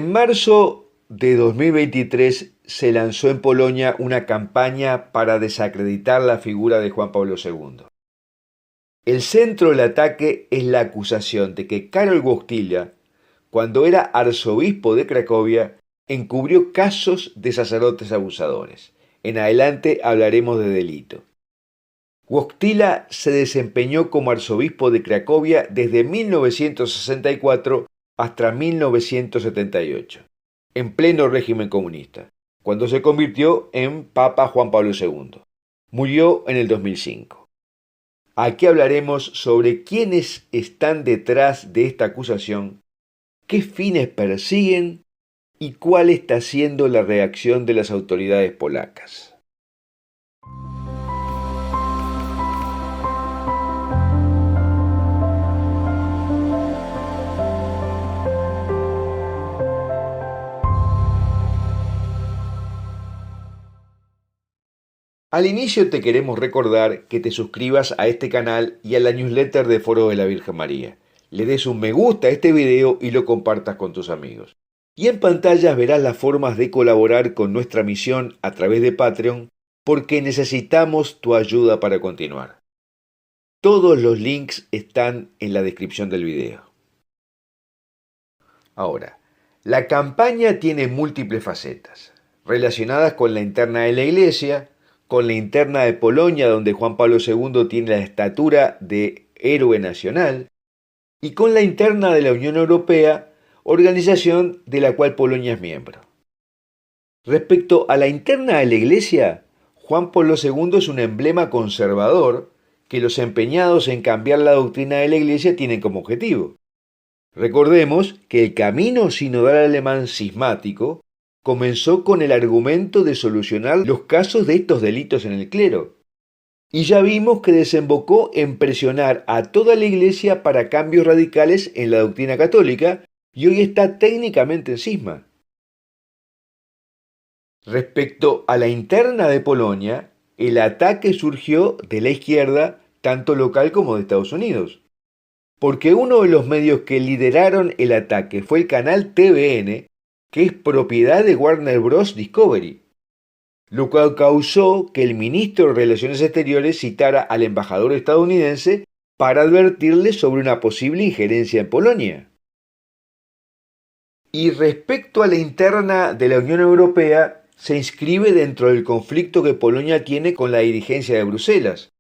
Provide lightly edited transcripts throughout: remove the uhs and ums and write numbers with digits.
En marzo de 2023 se lanzó en Polonia una campaña para desacreditar la figura de Juan Pablo II. El centro del ataque es la acusación de que Karol Wojtyła, cuando era arzobispo de Cracovia, encubrió casos de sacerdotes abusadores. En adelante hablaremos de delito. Wojtyła se desempeñó como arzobispo de Cracovia desde 1964 hasta 1978, en pleno régimen comunista, cuando se convirtió en Papa Juan Pablo II. Murió en el 2005. Aquí hablaremos sobre quiénes están detrás de esta acusación, qué fines persiguen y cuál está siendo la reacción de las autoridades polacas. Al inicio te queremos recordar que te suscribas a este canal y a la newsletter de Foro de la Virgen María. Le des un me gusta a este video y lo compartas con tus amigos. Y en pantalla verás las formas de colaborar con nuestra misión a través de Patreon porque necesitamos tu ayuda para continuar. Todos los links están en la descripción del video. Ahora, la campaña tiene múltiples facetas, relacionadas con la interna de la Iglesia, con la interna de Polonia, donde Juan Pablo II tiene la estatura de héroe nacional, y con la interna de la Unión Europea, organización de la cual Polonia es miembro. Respecto a la interna de la Iglesia, Juan Pablo II es un emblema conservador que los empeñados en cambiar la doctrina de la Iglesia tienen como objetivo. Recordemos que el camino sinodal alemán cismático comenzó con el argumento de solucionar los casos de estos delitos en el clero. Y ya vimos que desembocó en presionar a toda la Iglesia para cambios radicales en la doctrina católica y hoy está técnicamente en cisma. Respecto a la interna de Polonia, el ataque surgió de la izquierda, tanto local como de Estados Unidos. Porque uno de los medios que lideraron el ataque fue el canal TVN, que es propiedad de Warner Bros. Discovery, lo cual causó que el ministro de Relaciones Exteriores citara al embajador estadounidense para advertirle sobre una posible injerencia en Polonia. Y respecto a la interna de la Unión Europea, se inscribe dentro del conflicto que Polonia tiene con la dirigencia de Bruselas,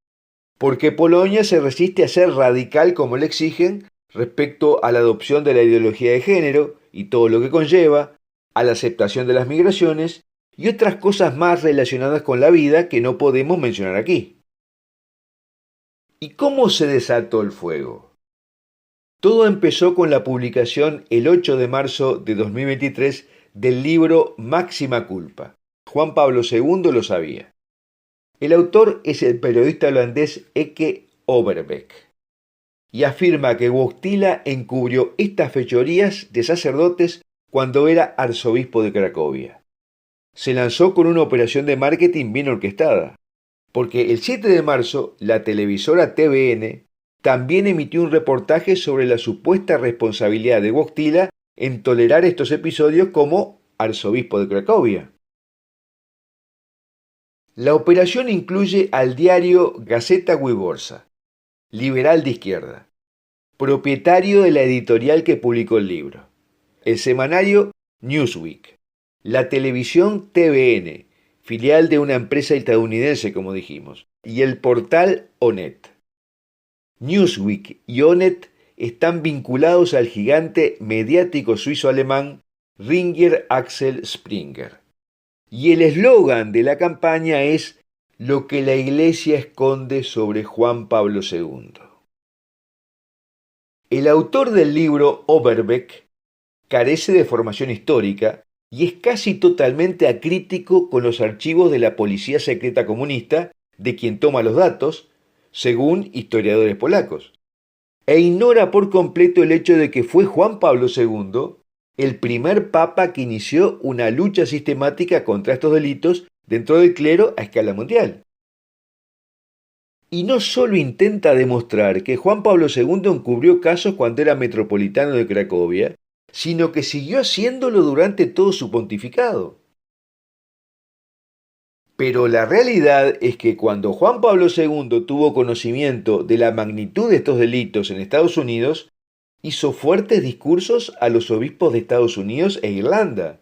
porque Polonia se resiste a ser radical como le exigen respecto a la adopción de la ideología de género y todo lo que conlleva, a la aceptación de las migraciones y otras cosas más relacionadas con la vida que no podemos mencionar aquí. ¿Y cómo se desató el fuego? Todo empezó con la publicación el 8 de marzo de 2023 del libro Máxima Culpa. Juan Pablo II lo sabía. El autor es el periodista holandés Eke Overbeck y afirma que Wojtyła encubrió estas fechorías de sacerdotes cuando era arzobispo de Cracovia. Se lanzó con una operación de marketing bien orquestada, porque el 7 de marzo la televisora TVN también emitió un reportaje sobre la supuesta responsabilidad de Wojtyła en tolerar estos episodios como arzobispo de Cracovia. La operación incluye al diario Gazeta Wyborcza, liberal de izquierda, propietario de la editorial que publicó el libro, el semanario Newsweek, la televisión TVN, filial de una empresa estadounidense, como dijimos, y el portal Onet. Newsweek y Onet están vinculados al gigante mediático suizo-alemán Ringer Axel Springer. Y el eslogan de la campaña es "Lo que la Iglesia esconde sobre Juan Pablo II". El autor del libro, Overbeck, carece de formación histórica y es casi totalmente acrítico con los archivos de la policía secreta comunista, de quien toma los datos, según historiadores polacos, e ignora por completo el hecho de que fue Juan Pablo II el primer papa que inició una lucha sistemática contra estos delitos dentro del clero a escala mundial. Y no solo intenta demostrar que Juan Pablo II encubrió casos cuando era metropolitano de Cracovia, sino que siguió haciéndolo durante todo su pontificado. Pero la realidad es que cuando Juan Pablo II tuvo conocimiento de la magnitud de estos delitos en Estados Unidos, hizo fuertes discursos a los obispos de Estados Unidos e Irlanda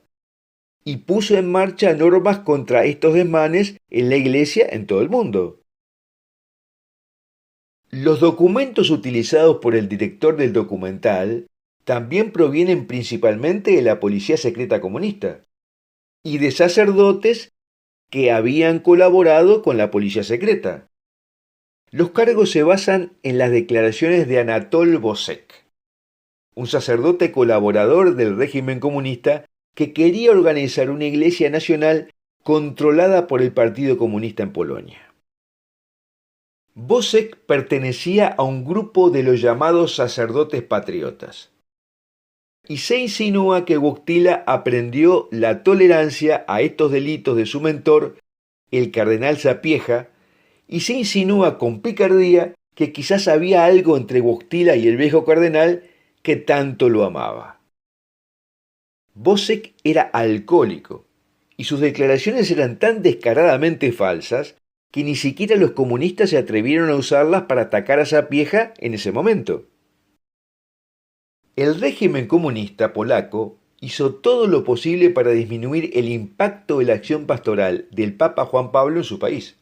y puso en marcha normas contra estos desmanes en la Iglesia en todo el mundo. Los documentos utilizados por el director del documental también provienen principalmente de la policía secreta comunista y de sacerdotes que habían colaborado con la policía secreta. Los cargos se basan en las declaraciones de Anatol Bosek, un sacerdote colaborador del régimen comunista que quería organizar una iglesia nacional controlada por el Partido Comunista en Polonia. Bosek pertenecía a un grupo de los llamados sacerdotes patriotas, y se insinúa que Wojtyła aprendió la tolerancia a estos delitos de su mentor, el cardenal Sapieha, y se insinúa con picardía que quizás había algo entre Wojtyła y el viejo cardenal que tanto lo amaba. Bosek era alcohólico, y sus declaraciones eran tan descaradamente falsas que ni siquiera los comunistas se atrevieron a usarlas para atacar a Sapieha en ese momento. El régimen comunista polaco hizo todo lo posible para disminuir el impacto de la acción pastoral del Papa Juan Pablo en su país.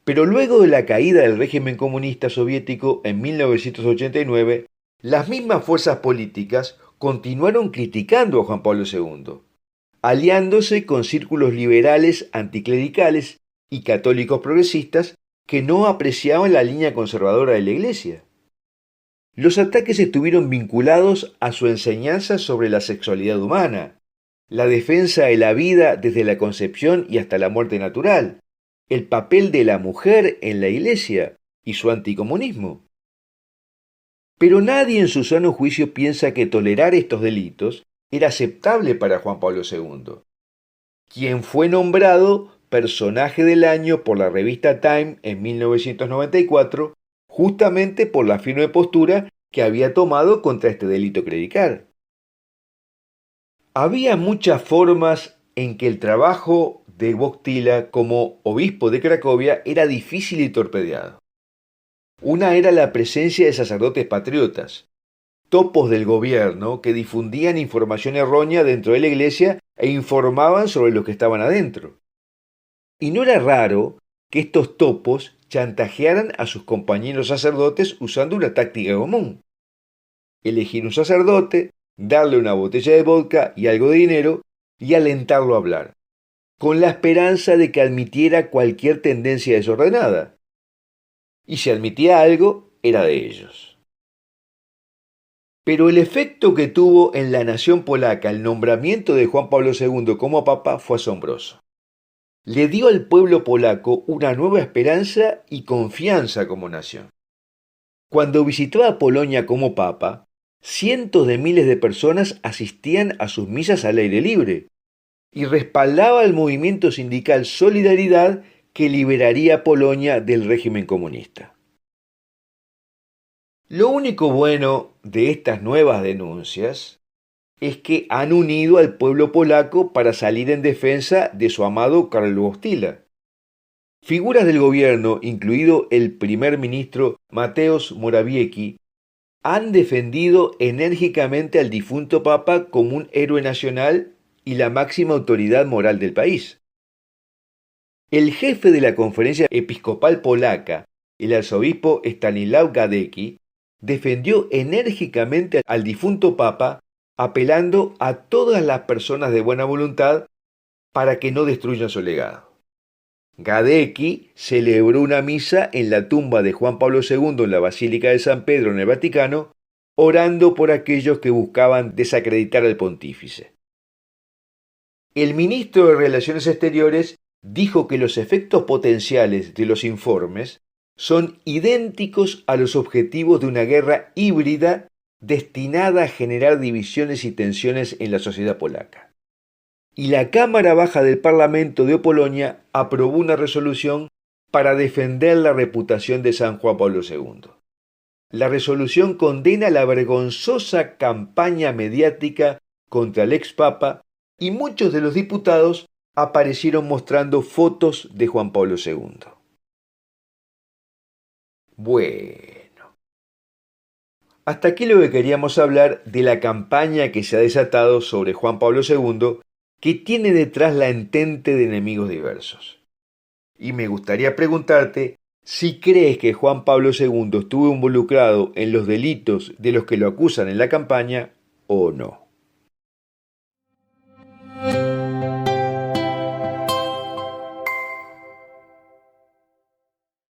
Pero luego de la caída del régimen comunista soviético en 1989, las mismas fuerzas políticas continuaron criticando a Juan Pablo II, aliándose con círculos liberales anticlericales y católicos progresistas que no apreciaban la línea conservadora de la Iglesia. Los ataques estuvieron vinculados a su enseñanza sobre la sexualidad humana, la defensa de la vida desde la concepción y hasta la muerte natural, el papel de la mujer en la Iglesia y su anticomunismo. Pero nadie en su sano juicio piensa que tolerar estos delitos era aceptable para Juan Pablo II, quien fue nombrado personaje del año por la revista Time en 1994, justamente por la firme postura que había tomado contra este delito clerical. Había muchas formas en que el trabajo de Wojtyła como obispo de Cracovia era difícil y torpedeado. Una era la presencia de sacerdotes patriotas, topos del gobierno que difundían información errónea dentro de la iglesia e informaban sobre los que estaban adentro. Y no era raro que estos topos chantajearan a sus compañeros sacerdotes usando una táctica común: elegir un sacerdote, darle una botella de vodka y algo de dinero y alentarlo a hablar, con la esperanza de que admitiera cualquier tendencia desordenada. Y si admitía algo, era de ellos. Pero el efecto que tuvo en la nación polaca el nombramiento de Juan Pablo II como papa fue asombroso. Le dio al pueblo polaco una nueva esperanza y confianza como nación. Cuando visitó a Polonia como papa, cientos de miles de personas asistían a sus misas al aire libre y respaldaba el movimiento sindical Solidaridad que liberaría a Polonia del régimen comunista. Lo único bueno de estas nuevas denuncias es que han unido al pueblo polaco para salir en defensa de su amado Karol Wojtyła. Figuras del gobierno, incluido el primer ministro Mateusz Morawiecki, han defendido enérgicamente al difunto papa como un héroe nacional y la máxima autoridad moral del país. El jefe de la Conferencia Episcopal Polaca, el arzobispo Stanisław Gadecki, defendió enérgicamente al difunto papa, apelando a todas las personas de buena voluntad para que no destruyan su legado. Gadecki celebró una misa en la tumba de Juan Pablo II en la Basílica de San Pedro en el Vaticano, orando por aquellos que buscaban desacreditar al pontífice. El ministro de Relaciones Exteriores dijo que los efectos potenciales de los informes son idénticos a los objetivos de una guerra híbrida destinada a generar divisiones y tensiones en la sociedad polaca. Y la Cámara Baja del Parlamento de Polonia aprobó una resolución para defender la reputación de San Juan Pablo II. La resolución condena la vergonzosa campaña mediática contra el ex Papa y muchos de los diputados aparecieron mostrando fotos de Juan Pablo II. Bueno, hasta aquí lo que queríamos hablar de la campaña que se ha desatado sobre Juan Pablo II, que tiene detrás la entente de enemigos diversos. Y me gustaría preguntarte si crees que Juan Pablo II estuvo involucrado en los delitos de los que lo acusan en la campaña o no.